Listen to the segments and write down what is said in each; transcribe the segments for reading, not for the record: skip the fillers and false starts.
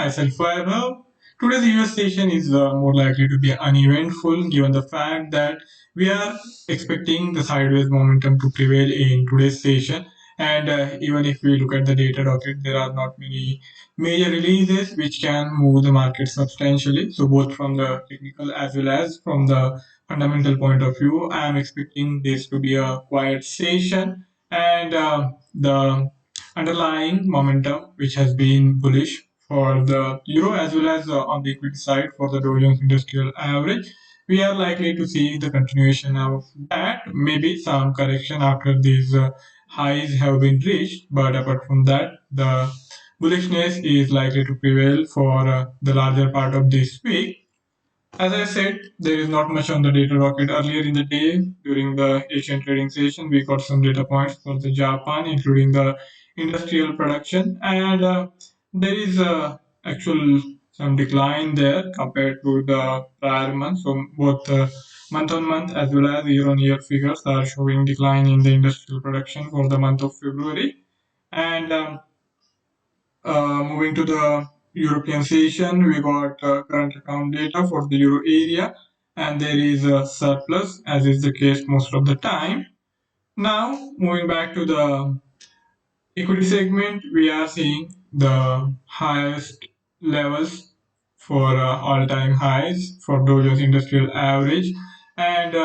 myself Vaibhav. Today's US session is more likely to be uneventful given the fact that we are expecting the sideways momentum to prevail in today's session. And even if we look at the data docket, there are not many major releases which can move the market substantially. So, both from the technical as well as from the fundamental point of view, I am expecting this to be a quiet session. And the underlying momentum, which has been bullish for the euro as well as on the equity side for the Dow Jones Industrial Average. We are likely to see the continuation of that, maybe some correction after these highs have been reached. But apart from that, the bullishness is likely to prevail for the larger part of this week. As I said, there is not much on the data rocket. Earlier in the day, during the Asian trading session, we got some data points for the Japan, including the industrial production, and there is actual some decline there compared to the prior month. So both month on month as well as year on year figures are showing decline in the industrial production for the month of February. And moving to the European session, we got current account data for the euro area, and there is a surplus, as is the case most of the time. Now, moving back to the equity segment, we are seeing the highest levels for all-time highs for Dow Jones Industrial Average, and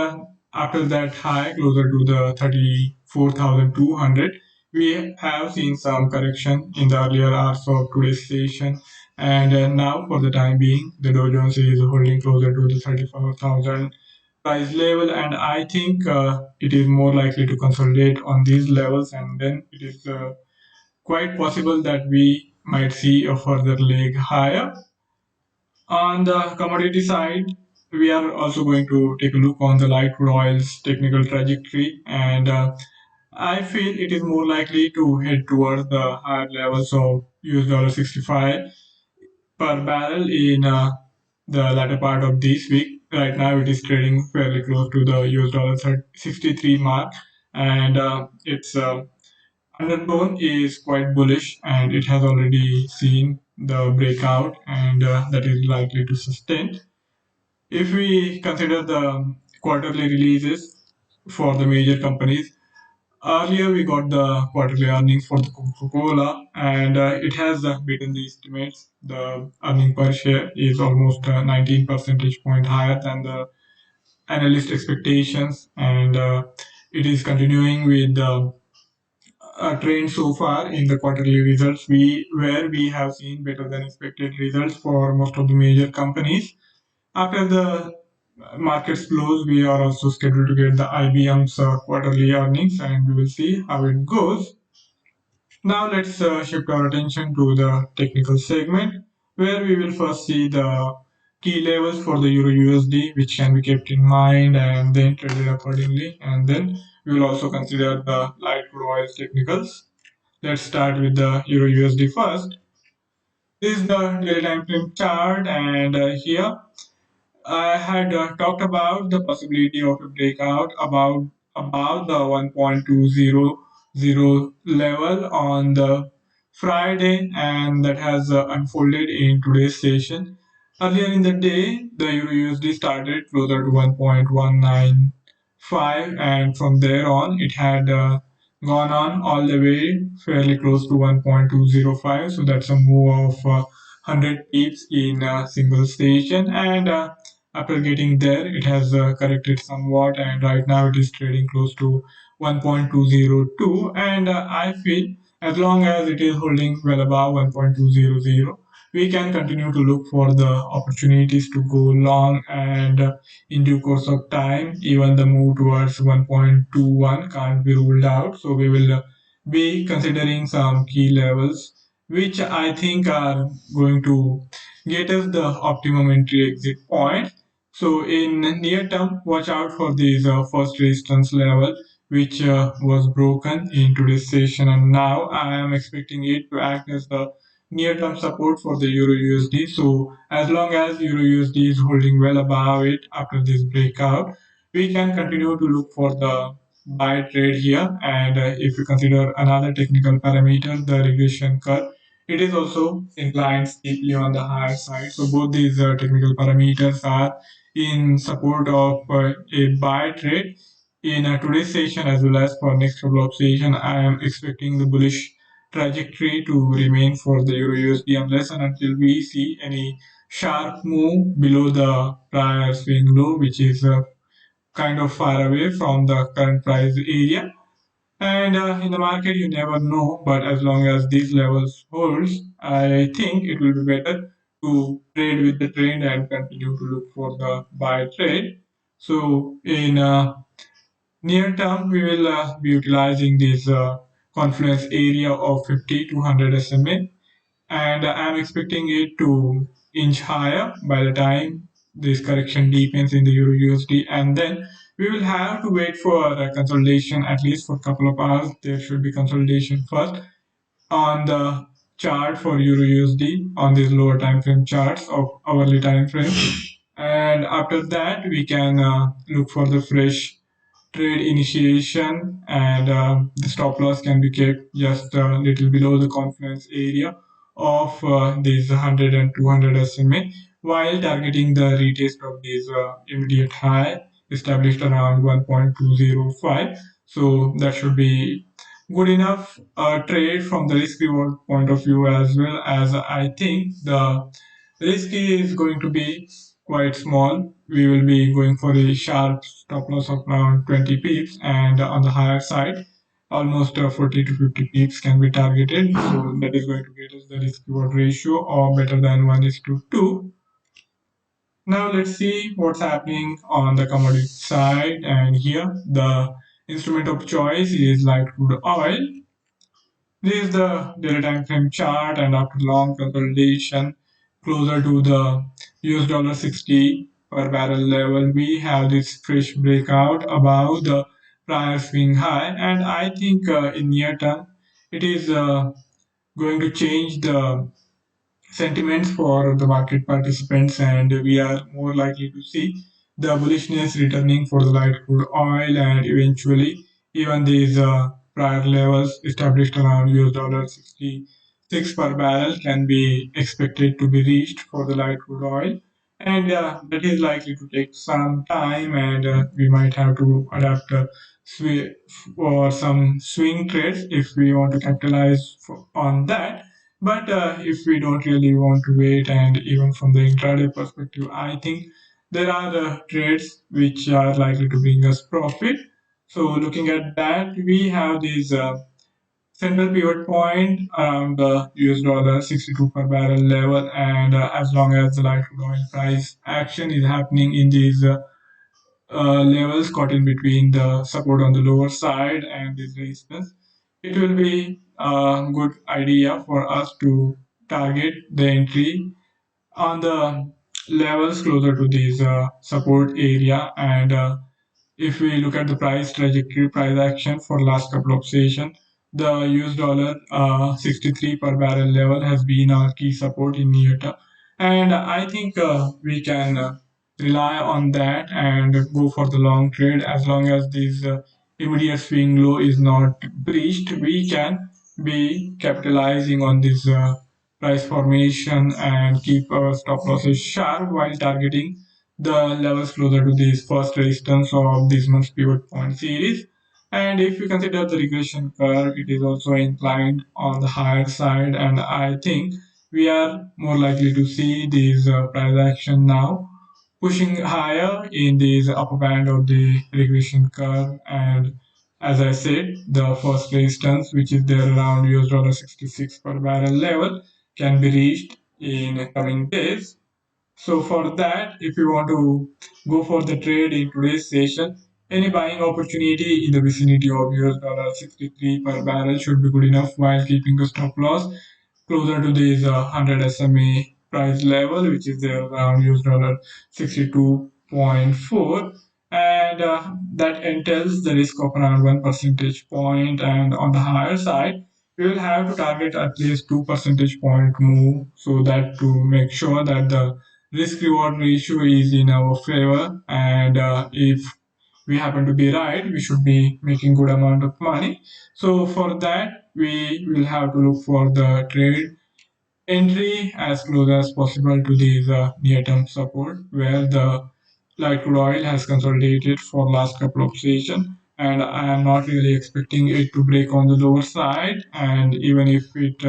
after that high closer to the 34,200, we have seen some correction in the earlier hours of today's session, and now for the time being, the Dow Jones is holding closer to the 34,000 price level, and I think it is more likely to consolidate on these levels, and then it is quite possible that we might see a further leg higher. On the commodity side, we are also going to take a look on the light crude oil's technical trajectory, and I feel it is more likely to head towards the higher levels of US $65 per barrel in the latter part of this week. Right now, it is trading fairly close to the US$63 mark, and its undertone is quite bullish, and it has already seen the breakout, and that is likely to sustain. If we consider the quarterly releases for the major companies, earlier we got the quarterly earnings for the Coca-Cola, and it has beaten the estimates. The earning per share is almost 19 percentage point higher than the analyst expectations, and it is continuing with the trend so far in the quarterly results, we where we have seen better than expected results for most of the major companies. After the markets close, we are also scheduled to get the IBM's quarterly earnings, and we will see how it goes. Now let's shift our attention to the technical segment, where we will first see the key levels for the Euro USD, which can be kept in mind and then traded accordingly. And then we will also consider the light crude oil technicals. Let's start with the Euro USD first. This is the daily time frame chart, and here I had talked about the possibility of a breakout about the 1.200 level on the Friday, and that has unfolded in today's session. Earlier in the day, the Euro USD started closer to 1.195, and from there on, it had gone on all the way fairly close to 1.205. So that's a move of 100 pips in a single station, and after getting there, it has corrected somewhat, and right now it is trading close to 1.202. And I feel as long as it is holding well above 1.200, we can continue to look for the opportunities to go long, and in due course of time, even the move towards 1.21 can't be ruled out. So we will be considering some key levels, which I think are going to get us the optimum entry exit point. So in near term, watch out for this first resistance level, which was broken in today's session, and now I am expecting it to act as the near term support for the Euro USD. So as long as Euro USD is holding well above it after this breakout, we can continue to look for the buy trade here. And if you consider another technical parameter, the regression curve, it is also inclined steeply on the higher side. So both these technical parameters are in support of a buy trade. In today's session as well as for next couple of session, I am expecting the bullish trajectory to remain for the Euro USD unless and until we see any sharp move below the prior swing low, which is kind of far away from the current price area. And in the market, you never know, but as long as these levels holds, I think it will be better to trade with the trend and continue to look for the buy trade. So in near term, we will be utilizing this confluence area of 50 to 100 SMA, and I'm expecting it to inch higher by the time this correction deepens in the Euro USD, and then we will have to wait for a consolidation at least for a couple of hours. There should be consolidation first on the chart for Euro USD on these lower time frame charts of hourly time frame, and after that we can look for the fresh trade initiation, and the stop loss can be kept just a little below the confluence area of these 100 and 200 SMA while targeting the retest of this immediate high established around 1.205. So that should be good enough trade from the risk reward point of view, as well as I think the risk is going to be quite small. We will be going for a sharp stop loss of around 20 pips, and on the higher side, almost 40 to 50 pips can be targeted. So that is going to get us the risk reward ratio of better than 1 is to 2. Now let's see what's happening on the commodity side. And here the instrument of choice is light crude oil. This is the daily time frame chart, and after long consolidation closer to the US dollar 60 per barrel level, we have this fresh breakout above the prior swing high, and I think in near term it is going to change the sentiments for the market participants, and we are more likely to see the bullishness returning for the light crude oil, and eventually even these prior levels established around US dollar 66 per barrel can be expected to be reached for the light crude oil, and that is likely to take some time, and we might have to adapt for some swing trades if we want to capitalize on that. But if we don't really want to wait, and even from the intraday perspective, I think there are trades which are likely to bring us profit. So looking at that, we have this central pivot point around the US dollar 62 per barrel level, and as long as the light crude oil price action is happening in these levels caught in between the support on the lower side and this resistance, it will be a good idea for us to target the entry on the levels closer to this support area. And if we look at the price trajectory, price action for last couple of sessions, the US dollar 63 per barrel level has been our key support in near term, and I think we can rely on that and go for the long trade. As long as this immediate swing low is not breached, we can be capitalizing on this price formation and keep our stop losses sharp while targeting the levels closer to this first resistance of this month's pivot point series. And if you consider the regression curve, it is also inclined on the higher side, and I think we are more likely to see these price action now pushing higher in this upper band of the regression curve. And as I said, the first resistance, which is there around US dollar 66 per barrel level, can be reached in coming days. So for that, if you want to go for the trade in today's session, any buying opportunity in the vicinity of US dollar 63 per barrel should be good enough while keeping a stop loss closer to this 100 SMA price level, which is there around US dollar 62.4, and that entails the risk of around 1 percentage point. And on the higher side, we will have to target at least 2 percentage point move, so that to make sure that the risk reward ratio is in our favor, and if we happen to be right, we should be making good amount of money. So for that, we will have to look for the trade entry as close as possible to these near-term support where the light crude oil has consolidated for last couple of sessions, and I am not really expecting it to break on the lower side, and even if it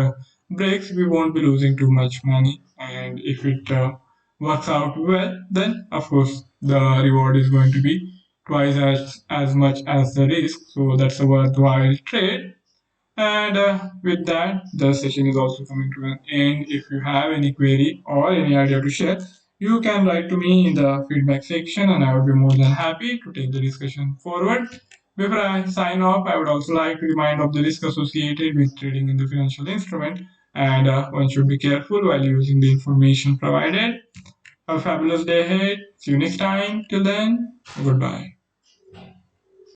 breaks we won't be losing too much money, and if it works out well then of course the reward is going to be twice as much as the risk, so that's a worthwhile trade. And with that, the session is also coming to an end. If you have any query or any idea to share, you can write to me in the feedback section, and I would be more than happy to take the discussion forward. Before I sign off, I would also like to remind of the risk associated with trading in the financial instrument, and one should be careful while using the information provided. Have a fabulous day ahead. See you next time. Till then, goodbye.